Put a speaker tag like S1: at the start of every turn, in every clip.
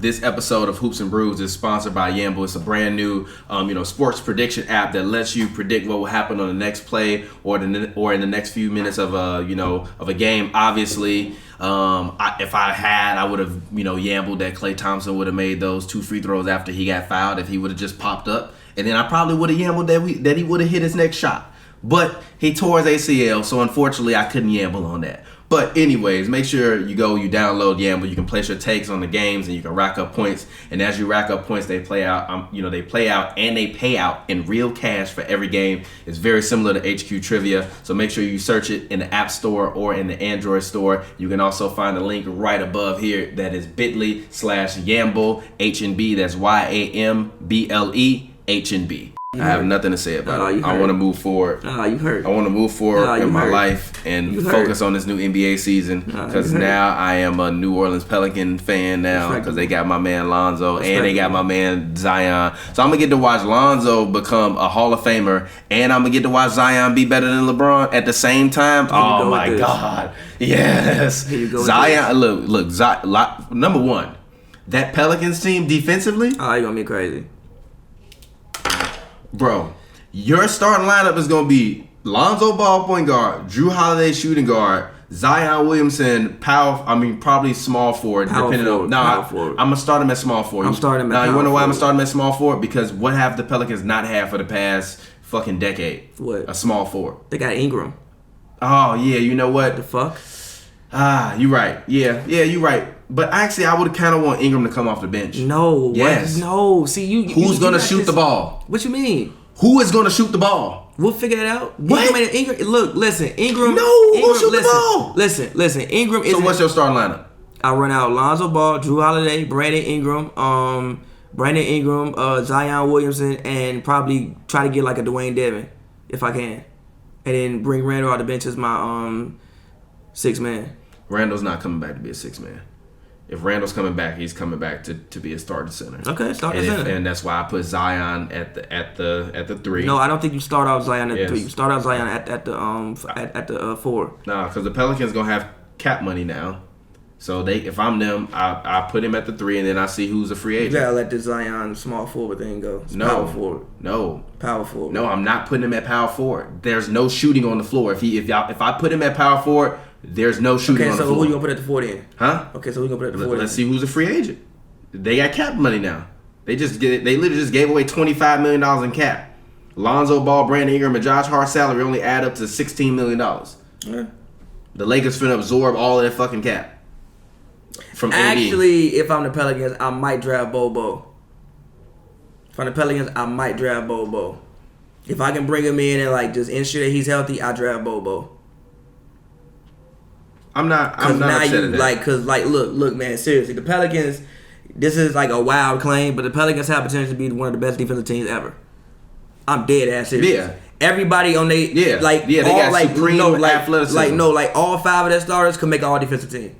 S1: This episode of Hoops and Brews is sponsored by Yamble. It's a brand new, sports prediction app that lets you predict what will happen on the next play or in the next few minutes of a game. Obviously, if I would have, Yambled that Klay Thompson would have made those 2 free throws after he got fouled if he would have just popped up, and then I probably would have Yambled that he would have hit his next shot. But he tore his ACL, so unfortunately I couldn't Yamble on that. But anyways, make sure you download Yamble. You can place your takes on the games and you can rack up points. And as you rack up points, they play out and they pay out in real cash for every game. It's very similar to HQ Trivia. So make sure you search it in the App Store or in the Android store. You can also find the link right above here. That is bit.ly/Yamble HNB. That's YAMBLE HNB. I have nothing to say about it. I want to move forward.
S2: You hurt.
S1: I want to move forward in my life and focus on this new NBA season because now I am a New Orleans Pelican fan now because they got my man Lonzo and they got my man Zion. So I'm going to get to watch Lonzo become a Hall of Famer and I'm going to get to watch Zion be better than LeBron at the same time. Oh, my God. Yes. Zion, look, number one, that Pelicans team defensively.
S2: Oh, you're going to be crazy.
S1: Bro, your starting lineup is going to be Lonzo Ball point guard, Drew Holiday shooting guard, Zion Williamson probably small forward. I'm going to start him at small forward.
S2: I'm starting him at
S1: Now, you want to know why I'm going
S2: forward.
S1: to start him at small forward? Because what have the Pelicans not had for the past fucking decade?
S2: What?
S1: A small forward.
S2: They got Ingram.
S1: Oh, yeah, you know what?
S2: The fuck?
S1: You're right. Yeah, you're right. But actually, I would kind of want Ingram to come off the bench.
S2: No.
S1: Yes.
S2: What? No. See,
S1: Who's going to shoot the ball?
S2: What you mean?
S1: Who is going to shoot the ball?
S2: We'll figure it out.
S1: What?
S2: Ingram, look, listen, Ingram.
S1: No, who'll shoot the ball?
S2: Listen, Ingram is.
S1: So what's your starting lineup?
S2: I run out Lonzo Ball, Drew Holiday, Brandon Ingram, Zion Williamson, and probably try to get like a Dwayne Devin, if I can. And then bring Randall off the bench as my 6 man.
S1: Randall's not coming back to be a 6 man. If Randall's coming back, he's coming back to be a starting center.
S2: Okay, starting center.
S1: And that's why I put Zion at the 3.
S2: No, I don't think you start off Zion at the 3. You start off Zion at the 4.
S1: Nah, because the Pelicans gonna have cap money now. So if I'm them, I put him at the 3, and then I see who's a free agent.
S2: You gotta let the Zion small forward thing go. Power forward.
S1: No.
S2: Power forward.
S1: No, I'm not putting him at power forward. There's no shooting on the floor. If I put him at power forward, there's no shooting on the floor.
S2: Okay, so who you gonna put at the 4 then?
S1: Huh?
S2: Okay, so who you gonna put at the 4 then?
S1: Let's see who's a free agent. They got cap money now. They literally just gave away $25 million in cap. Lonzo Ball, Brandon Ingram, and Josh Hart's salary only add up to $16 million.
S2: Yeah.
S1: The Lakers finna absorb all of that fucking cap. From
S2: Actually, if I'm the Pelicans, I might draft Bobo. If I'm the Pelicans, I might draft Bobo. If I can bring him in and just ensure that he's healthy, I draft Bobo.
S1: I'm not upset at that.
S2: Look, man, seriously, the Pelicans. This is like a wild claim, but the Pelicans have potential to be one of the best defensive teams ever. I'm dead ass serious.
S1: Yeah.
S2: Everybody on they
S1: they got supreme athleticism.
S2: All 5 of their starters can make an all defensive team.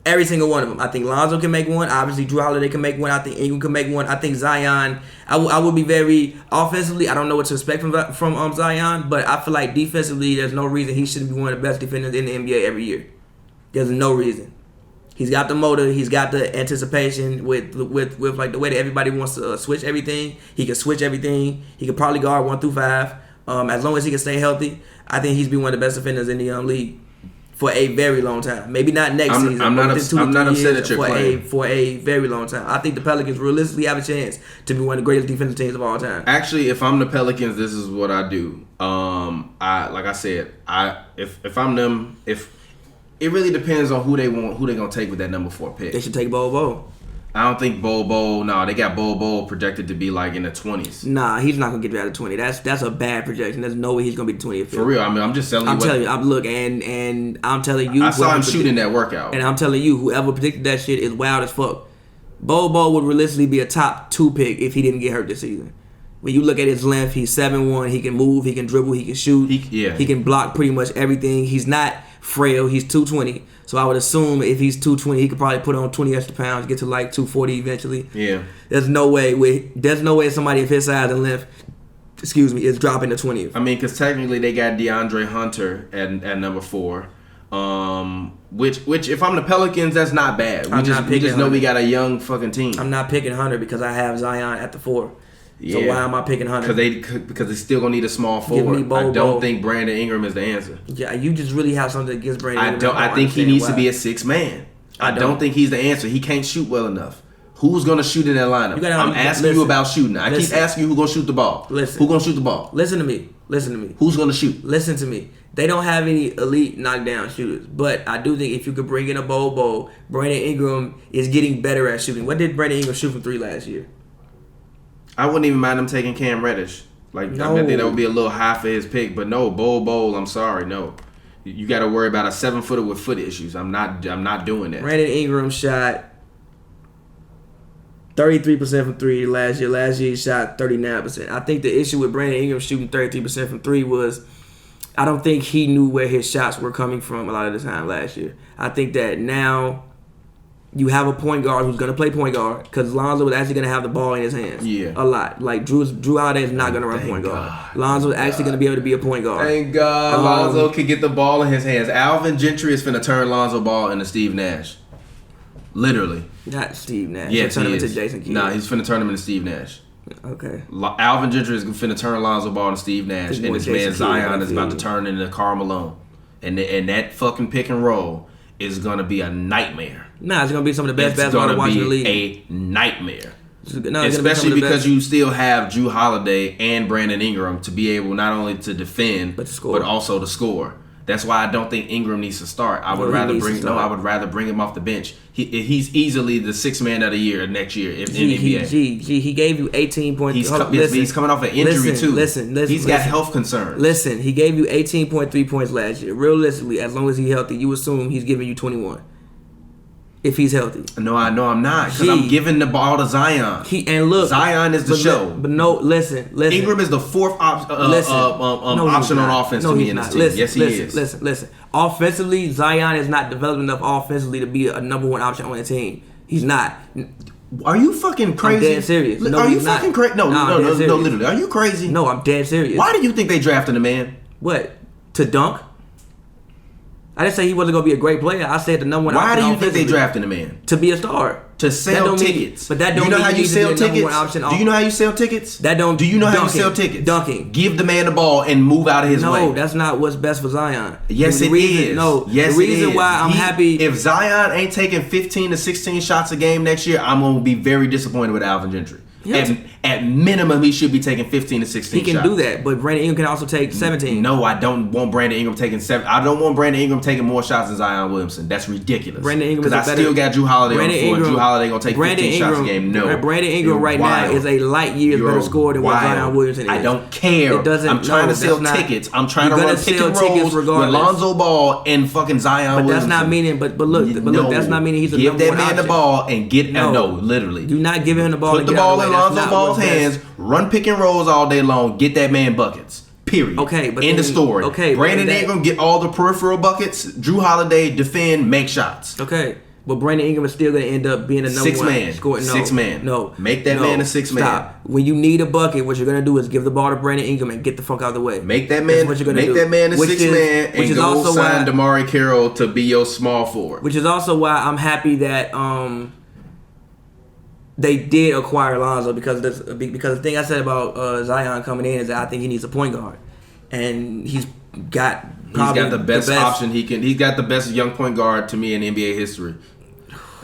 S2: Every single one of them. I think Lonzo can make one. Obviously, Drew Holiday can make one. I think Ingram can make one. I think Zion. I would be very offensively. I don't know what to expect from Zion, but I feel like defensively, there's no reason he shouldn't be one of the best defenders in the NBA every year. There's no reason. He's got the motor. He's got the anticipation with like the way that everybody wants to switch everything. He can switch everything. He could probably guard 1 through 5. As long as he can stay healthy, I think he's been one of the best defenders in the league. For a very long time. Maybe not next season.
S1: I'm not upset at your claim.
S2: For a very long time. I think the Pelicans realistically have a chance to be one of the greatest defensive teams of all time.
S1: Actually, if I'm the Pelicans, this is what I do. If I'm them, it really depends on who they gonna take with that number 4 pick.
S2: They should take Bobo.
S1: I don't think Bobo. No, they got Bobo projected to be like in the 20s.
S2: Nah, he's not gonna get drafted 20. That's a bad projection. There's no way he's gonna be the 20th.
S1: For real, I'm just telling you.
S2: I'm telling you. And I'm telling you.
S1: I saw him shooting that workout.
S2: And I'm telling you, whoever predicted that shit is wild as fuck. Bobo would realistically be a top 2 pick if he didn't get hurt this season. When you look at his length, he's 7'1". He can move. He can dribble. He can shoot. He can block pretty much everything. He's not frail. He's 220. So I would assume if he's 220, he could probably put on 20 extra pounds, get to like 240 eventually.
S1: Yeah.
S2: There's no way somebody of his size and length, is dropping to 20th.
S1: I mean, because technically they got DeAndre Hunter at number 4. Which if I'm the Pelicans, that's not bad. We just know we got a young fucking team.
S2: I'm not picking Hunter because I have Zion at the 4.
S1: Yeah.
S2: So why am I picking Hunter?
S1: Because they still gonna need a small forward. I don't think Brandon Ingram is the answer.
S2: Yeah, you just really have something against Brandon Ingram.
S1: I think he needs to be a 6 man. I don't think he's the answer. He can't shoot well enough. Who's gonna shoot in that lineup? I'm asking you about shooting. I keep asking you who's gonna shoot the ball. Who's gonna shoot the ball?
S2: Listen to me.
S1: Who's gonna shoot?
S2: Listen to me. They don't have any elite knockdown shooters, but I do think if you could bring in a Bobo, Brandon Ingram is getting better at shooting. What did Brandon Ingram shoot from 3 last year?
S1: I wouldn't even mind him taking Cam Reddish. I think that would be a little high for his pick, but no, Bowl. I'm sorry, no. You got to worry about a 7-footer with foot issues. I'm not doing that.
S2: Brandon Ingram shot 33% from 3 last year. Last year he shot 39%. I think the issue with Brandon Ingram shooting 33% from 3 was I don't think he knew where his shots were coming from a lot of the time last year. I think that now you have a point guard who's going to play point guard because Lonzo is actually going to have the ball in his hands.
S1: Yeah.
S2: A lot. Like Drew Holiday is not going to run point guard. Lonzo is actually going to be able to be a point guard.
S1: Thank God Lonzo can get the ball in his hands. Alvin Gentry is finna turn Lonzo Ball into Steve Nash. Literally.
S2: Not Steve Nash.
S1: Yes,
S2: turn
S1: he
S2: him
S1: is.
S2: into Jason Kidd.
S1: Nah, he's finna turn him into Steve Nash.
S2: Okay.
S1: Alvin Gentry is finna turn Lonzo Ball into Steve Nash, and this man Zion is about to turn into Karl Malone. And that fucking pick and roll is gonna be a nightmare.
S2: Nah, it's gonna be some of the best basketball to watch in the league.
S1: A nightmare. Especially because you still have Drew Holiday and Brandon Ingram to be able not only to defend but also to score. That's why I don't think Ingram needs to start. I would rather bring him off the bench. He's easily the 6th man of the year next year in NBA.
S2: He gave you 18 points.
S1: He's coming off an injury too. He's got health concerns.
S2: Listen, he gave you 18.3 points last year. Realistically, as long as he's healthy, you assume he's giving you 21. If he's healthy.
S1: No, I know I'm not. Because I'm giving the ball to Zion. Zion is the show.
S2: But no, listen.
S1: Ingram is the 4th option on offense to me in this team. Yes, he is.
S2: Listen. Offensively, Zion is not developed enough offensively to be a number 1 option on the team. He's not.
S1: Are you fucking crazy?
S2: I'm dead serious. No,
S1: are you fucking crazy? No, literally. Are you crazy?
S2: No, I'm dead serious.
S1: Why do you think they drafted a man?
S2: What? To dunk? I didn't say he wasn't going to be a great player. I said the number 1 option.
S1: Why do you think they drafted a man?
S2: To be a star.
S1: To sell tickets.
S2: But that don't
S1: mean how you sell tickets?
S2: Do
S1: you know how you sell tickets?
S2: Do
S1: you know how you sell tickets?
S2: Dunking.
S1: Give the man the ball and move out of his way.
S2: No, that's not what's best for Zion.
S1: Yes, it is.
S2: No,
S1: yes,
S2: the reason why I'm happy.
S1: If Zion ain't taking 15 to 16 shots a game next year, I'm going to be very disappointed with Alvin Gentry. At minimum, he should be taking 15 to 16 shots.
S2: He can do that, but Brandon Ingram can also take 17.
S1: No, I don't want Brandon Ingram taking 7. I don't want Brandon Ingram taking more shots than Zion Williamson. That's ridiculous.
S2: Brandon Ingram
S1: because I still got Drew Holiday on the floor. Drew Holiday going to take 15 shots a game. No.
S2: Brandon Ingram now is a light years better scorer than what Zion Williamson is.
S1: I don't care. I'm trying to sell tickets. I'm trying to run pick and rolls with Lonzo Ball and fucking Zion Williamson.
S2: But that's not meaning. But look, that's not meaning he's a number 1 option.
S1: Give that man the ball and get. No, literally.
S2: Do not give him the ball.
S1: Put the ball in Lonzo Ball's hands. Run pick and rolls all day long. Get that man buckets. Period.
S2: Okay, but
S1: end of story.
S2: Okay,
S1: Brandon Ingram get all the peripheral buckets. Drew Holiday defend, make shots.
S2: Okay, but Brandon Ingram is still going to end up being a number
S1: 6
S2: 1
S1: man.
S2: scorer. No,
S1: 6 man.
S2: No,
S1: make that man a 6 man.
S2: Stop. When you need a bucket, what you're going to do is give the ball to Brandon Ingram and get the fuck out of the way.
S1: Make that man. What you're gonna do. That man a 6 man and go sign Damari Carroll to be your small forward.
S2: Which is also why I'm happy that they did acquire Lonzo because the thing I said about Zion coming in is that I think he needs a point guard, and he's got
S1: the best option. He's got the best young point guard to me in NBA history.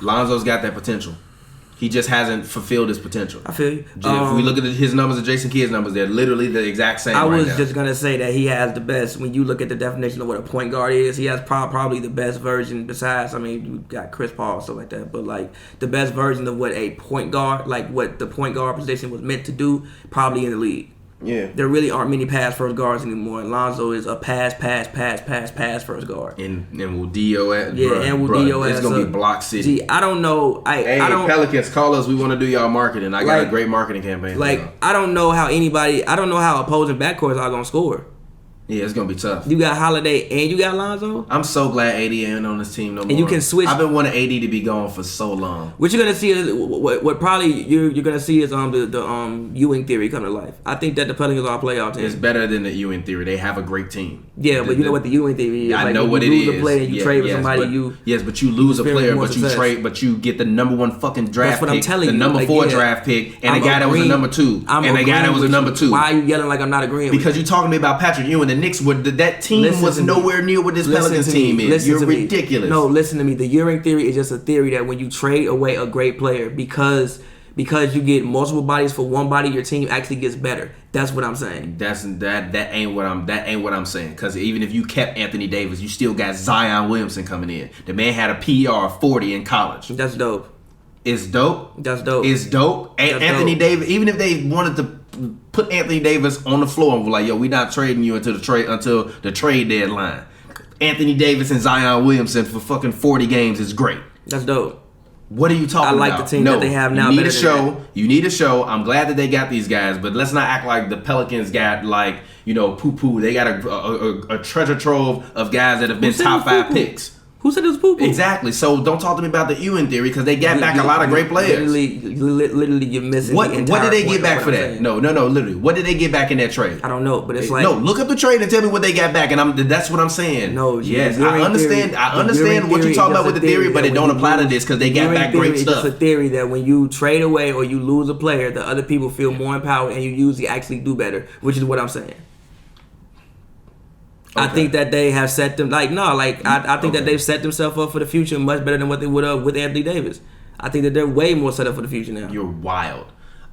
S1: Lonzo's got that potential. He just hasn't fulfilled his potential.
S2: I feel you.
S1: If we look at his numbers and Jason Kidd's numbers, they're literally the exact same.
S2: I was just gonna say that he has the best. When you look at the definition of what a point guard is, he has probably the best version. Besides, I mean, you got Chris Paul and stuff like that, but like the best version of what a point guard, like what the point guard position was meant to do, probably in the league.
S1: Yeah.
S2: There really aren't many pass first guards anymore. And Lonzo is a pass first guard.
S1: And will D.O. at
S2: and will D.O.
S1: It's gonna be Block City.
S2: See, I don't know.
S1: Hey, Pelicans, call us. We want to do y'all marketing. I got a great marketing campaign.
S2: I don't know how opposing backcourts are gonna score.
S1: Yeah, it's gonna be tough.
S2: You got Holiday and you got Lonzo.
S1: I'm so glad AD ain't on this team no more.
S2: And you can switch.
S1: I've been wanting AD to be gone for so long.
S2: What you're gonna see is what probably you're gonna see is the Ewing theory come to life. I think that the Pelicans are a playoff team.
S1: It's better than the Ewing theory. They have a great team.
S2: Yeah, but you know what the Ewing theory is.
S1: I
S2: like
S1: know what it is.
S2: You lose a player, you trade with somebody.
S1: But you lose a player, but you
S2: success.
S1: trade, but you get the number 1 fucking draft
S2: That's what
S1: pick,
S2: I'm telling
S1: the
S2: you.
S1: number
S2: Like,
S1: 4
S2: yeah.
S1: draft pick, and
S2: I'm
S1: the guy that was a
S2: agreeing-
S1: number 2,
S2: I'm
S1: and the guy that was a
S2: agreeing
S1: number
S2: with
S1: 2.
S2: you. Why are you yelling like I'm not agreeing?
S1: Because
S2: with
S1: you're talking to me about Patrick Ewing. The Knicks were that team
S2: Listen
S1: was
S2: to me.
S1: nowhere near what this Pelicans team is. You're ridiculous.
S2: No, listen to me. The Ewing theory is just a theory that when you trade away a great player because you get multiple bodies for one body, your team actually gets better. That's what I'm saying.
S1: That ain't what I'm saying. Because even if you kept Anthony Davis, you still got Zion Williamson coming in. The man had a PR of 40 in college.
S2: That's dope.
S1: It's dope.
S2: That's dope.
S1: It's dope.
S2: That's
S1: Anthony
S2: dope.
S1: Davis, even if they wanted to put Anthony Davis on the floor and were like, yo, we not trading you until the trade deadline. Anthony Davis and Zion Williamson for fucking 40 games is great.
S2: That's dope.
S1: What are you talking about?
S2: I like the team that they have now.
S1: You need
S2: better
S1: a
S2: than
S1: show.
S2: that.
S1: You need a show. I'm glad that they got these guys, but let's not act like the Pelicans got poo-poo. They got a treasure trove of guys that have been
S2: said
S1: top
S2: it was
S1: 5
S2: poo-poo?
S1: picks.
S2: Who said it was poo-poo?
S1: Exactly. So don't talk to me about the Ewing theory because they got back a lot of great players.
S2: Literally, you're missing.
S1: What
S2: the
S1: did
S2: entire
S1: they
S2: point
S1: get
S2: of
S1: back
S2: what
S1: for
S2: I'm
S1: that?
S2: saying.
S1: No. Literally, what did they get back in that trade?
S2: I don't know, but it's like
S1: No, look up the trade and tell me what they got back, and that's what I'm saying.
S2: No,
S1: yes,
S2: the
S1: I
S2: Ewing
S1: understand.
S2: theory-
S1: I
S2: the
S1: understand
S2: Ewing
S1: what you're
S2: theory
S1: talking
S2: is
S1: about with the
S2: just a
S1: theory, but
S2: that
S1: it don't
S2: when
S1: apply
S2: you
S1: to this because they
S2: the
S1: got
S2: Ewing
S1: back
S2: theory
S1: great
S2: is
S1: stuff.
S2: Just a theory that when you trade away or you lose a player, the other people feel more empowered and you usually actually do better, which is what I'm saying. I
S1: Okay.
S2: think that they have set them I think that they've set themselves up for the future much better than what they would have with Anthony Davis. I think that they're way more set up for the future now.
S1: You're wild.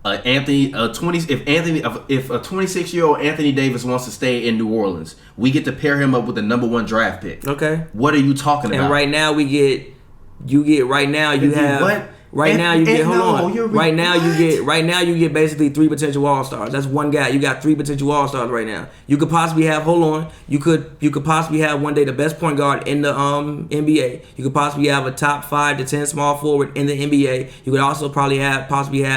S1: If a 26-year-old Anthony Davis wants to stay in New Orleans, we get to pair him up with the number 1 draft pick.
S2: Okay.
S1: What are you talking about?
S2: And right now you get basically 3 potential all-stars. That's one guy. You got 3 potential all-stars right now. You could possibly have you could possibly have one day the best point guard in the NBA. You could possibly have a top 5 to 10 small forward in the NBA. You could also possibly have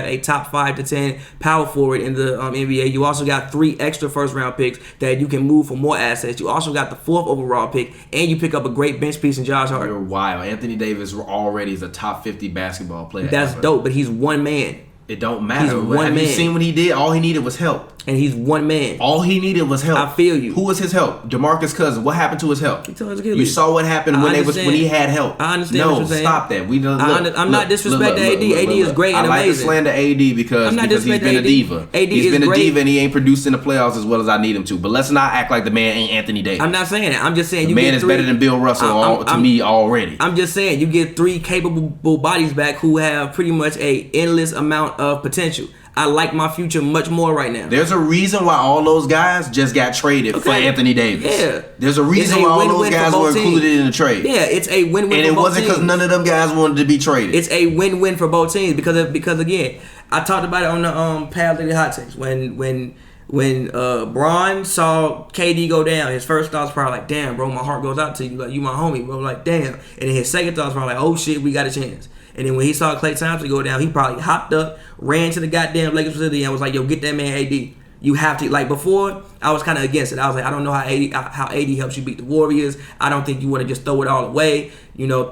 S2: a top 5 to 10 power forward in the NBA. You also got 3 extra first-round picks that you can move for more assets. You also got the 4th overall pick, and you pick up a great bench piece in Josh Hart.
S1: You're wild. Anthony Davis already is a top 50 basketball player.
S2: That's dope, but he's one man.
S1: It don't matter.
S2: He's one
S1: Have you
S2: man.
S1: seen what he did? All he needed was help.
S2: And he's one man.
S1: All he needed was help.
S2: I feel you.
S1: Who was his help? DeMarcus Cousins. What happened to his help?
S2: He tore his Achilles.
S1: You saw what happened when he had help.
S2: I understand
S1: no,
S2: what you're saying.
S1: Stop that.
S2: I'm not disrespecting AD. AD is great and
S1: I like
S2: amazing.
S1: to slander AD because he's been a diva. He's been a diva and he ain't produced in the playoffs as well as I need him to. But let's not act like the man ain't Anthony Davis.
S2: I'm not saying that. I'm just saying
S1: the man is better than Bill Russell to me already.
S2: I'm just saying you get 3 capable bodies back who have pretty much a endless amount of potential. I like my future much more right now.
S1: There's a reason why all those guys just got traded for Anthony Davis.
S2: Yeah.
S1: There's a reason why all those guys were included in the trade.
S2: Yeah, it's a win-win
S1: and
S2: for both teams.
S1: it wasn't because none of them guys wanted to be traded.
S2: It's a win-win for both teams because again, I talked about it on the Pavy Hot Takes when Bron saw KD go down, his first thoughts probably like, damn, bro, my heart goes out to you, like you my homie, bro, like damn. And then his second thoughts probably like, oh shit, we got a chance. And then when he saw Klay Thompson go down, he probably hopped up, ran to the goddamn Lakers facility and was like, yo, get that man AD. You have to, like before, I was kind of against it. I was like, I don't know how AD helps you beat the Warriors. I don't think you want to just throw it all away. You know,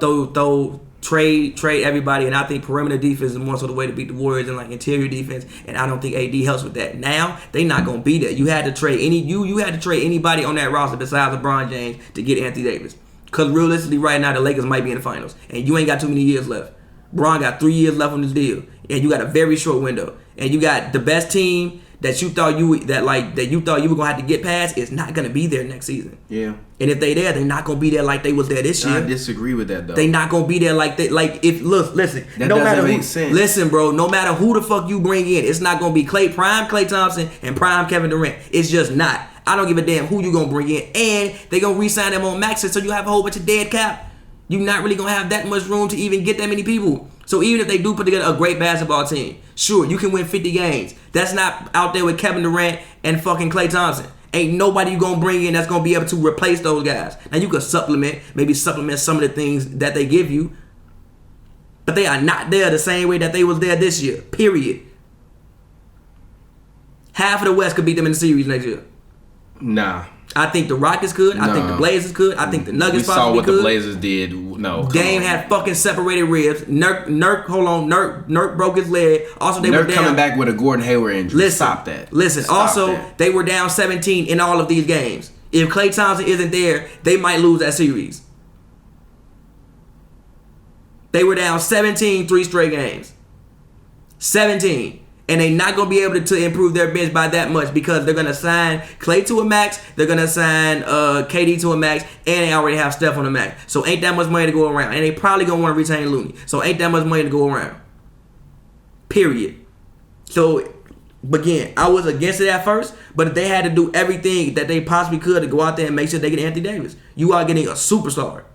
S2: trade everybody. And I think perimeter defense is more so the way to beat the Warriors than like interior defense. And I don't think AD helps with that. Now, they not going to be there. You had to trade anybody on that roster besides LeBron James to get Anthony Davis. Because realistically, right now, the Lakers might be in the finals. And you ain't got too many years left. Bron got 3 years left on this deal, and you got a very short window, and you got the best team that you thought you were gonna have to get past is not gonna be there next season.
S1: Yeah.
S2: And if they there, they're not gonna be there like they was there this year.
S1: I disagree with that though.
S2: They not gonna be there listen.
S1: That
S2: no
S1: doesn't
S2: matter
S1: make sense.
S2: Listen, bro. No matter who the fuck you bring in, it's not gonna be Klay Thompson and prime Kevin Durant. It's just not. I don't give a damn who you gonna bring in, and they gonna re-sign them on maxes, so you have a whole bunch of dead cap. You're not really gonna have that much room to even get that many people. So even if they do put together a great basketball team, sure, you can win 50 games. That's not out there with Kevin Durant and fucking Klay Thompson. Ain't nobody you gonna bring in that's gonna be able to replace those guys. Now you could supplement some of the things that they give you, but they are not there the same way that they was there this year. Period. Half of the West could beat them in the series next year.
S1: Nah.
S2: I think the Rockets could. I think the Blazers could. I think the Nuggets possibly could.
S1: We saw what the Blazers did. No,
S2: Dame had fucking separated ribs. Nurk broke his leg. Also, they were down.
S1: Coming back with a Gordon Hayward injury. Stop that.
S2: They were down 17 in all of these games. If Klay Thompson isn't there, they might lose that series. They were down 17 3 straight games. 17. And they're not going to be able to improve their bench by that much because they're going to sign Klay to a max. They're going to sign KD to a max. And they already have Steph on the max. So ain't that much money to go around. And they probably going to want to retain Looney. So ain't that much money to go around. Period. So, again, I was against it at first. But they had to do everything that they possibly could to go out there and make sure they get Anthony Davis. You are getting a superstar.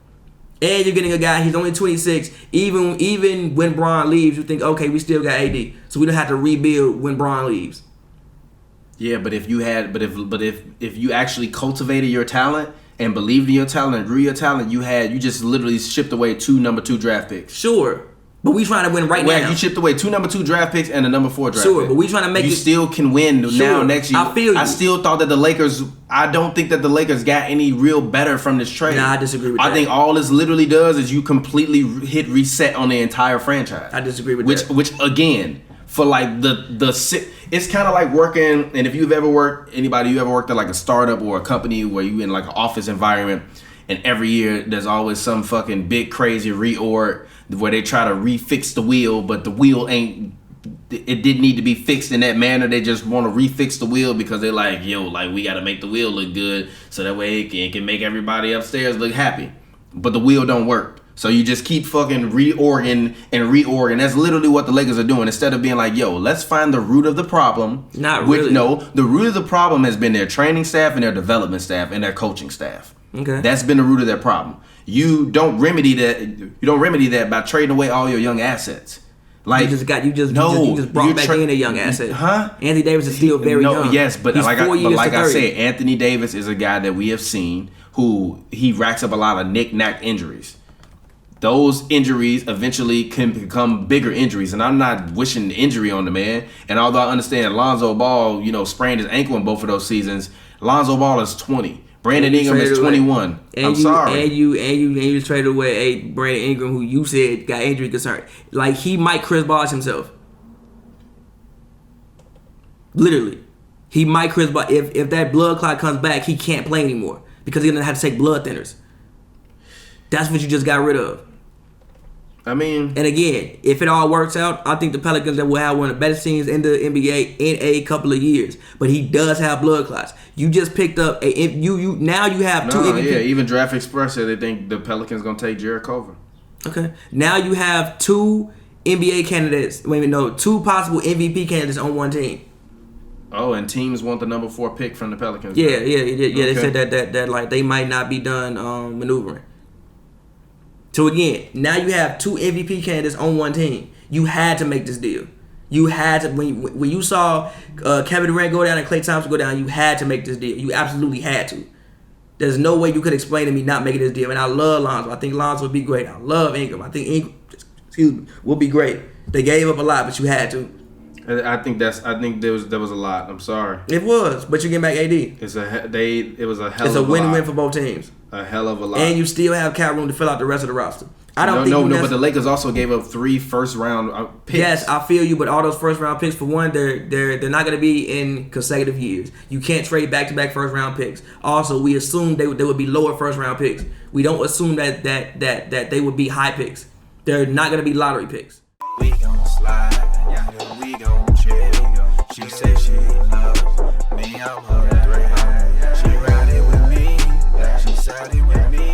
S2: And you're getting a guy, he's only 26. Even when Bron leaves, you think, okay, we still got AD. So we don't have to rebuild when Bron leaves.
S1: Yeah, but if you actually cultivated your talent and believed in your talent and grew your talent, you just literally shipped away 2 number 2 draft picks.
S2: Sure. But we trying to win now.
S1: You shipped away 2 number 2 draft picks and a number 4 draft pick.
S2: Sure, but we trying to make
S1: you still can win now next year.
S2: I feel you.
S1: I still thought that the Lakers. I don't think that the Lakers got any real better from this trade.
S2: Nah, I disagree with that.
S1: I think all this literally does is you completely hit reset on the entire franchise.
S2: I disagree with that.
S1: Which again, for like it's kind of like working. And if you ever worked at like a startup or a company where you in like an office environment, and every year there's always some fucking big crazy reorg where they try to refix the wheel, but the wheel it didn't need to be fixed in that manner. They just want to refix the wheel because they're like, we got to make the wheel look good so that way it can make everybody upstairs look happy. But the wheel don't work. So you just keep fucking reorging. That's literally what the Lakers are doing. Instead of being like, let's find the root of the problem.
S2: Not really.
S1: No, the root of the problem has been their training staff and their development staff and their coaching staff.
S2: Okay.
S1: That's been the root of their problem. You don't remedy that. You don't remedy that by trading away all your young assets. Like
S2: you just brought back in a young asset. Anthony Davis is still very young.
S1: Yes, but like I said, Anthony Davis is a guy that we have seen who he racks up a lot of knick-knack injuries. Those injuries eventually can become bigger injuries, and I'm not wishing injury on the man. And although I understand Lonzo Ball, sprained his ankle in both of those seasons, Lonzo Ball is 20. Brandon Ingram is 21. I'm sorry.
S2: And you traded away Brandon Ingram, who you said got injury concern. Like, he might Chris Bosh himself. Literally. He might Chris Bosh. If that blood clot comes back, he can't play anymore because he's going to have to take blood thinners. That's what you just got rid of.
S1: I mean,
S2: and again, if it all works out, I think the Pelicans will have one of the best teams in the NBA in a couple of years. But he does have blood clots. You just picked up now you have two MVP.
S1: Yeah, even Draft Express said they think the Pelicans gonna take Jared Culver.
S2: Okay, now you have 2 NBA candidates. Two possible MVP candidates on one team.
S1: Oh, and teams want the number 4 pick from the Pelicans.
S2: Yeah. Okay. They said that like they might not be done maneuvering. So again, now you have 2 MVP candidates on one team. You had to make this deal. You had to when you saw Kevin Durant go down and Klay Thompson go down. You had to make this deal. You absolutely had to. There's no way you could explain to me not making this deal. And I love Lonzo. I think Lonzo would be great. I love Ingram. I think Ingram, will be great. They gave up a lot, but you had to.
S1: I think there was a lot. I'm sorry.
S2: It was, but you get back AD.
S1: It was a hell of a lot.
S2: It's a win-win for both teams.
S1: A hell of a lot.
S2: And you still have cap room to fill out the rest of the roster.
S1: But the Lakers also gave up 3 first-round picks.
S2: Yes, I feel you, but all those first-round picks, for one, they're not going to be in consecutive years. You can't trade back-to-back first-round picks. Also, we assume they would be lower first-round picks. We don't assume that they would be high picks. They're not going to be lottery picks.
S3: We gon' slide, we gon' chill. She said she loves me, I'm her threat. She riding with me, she siding with me.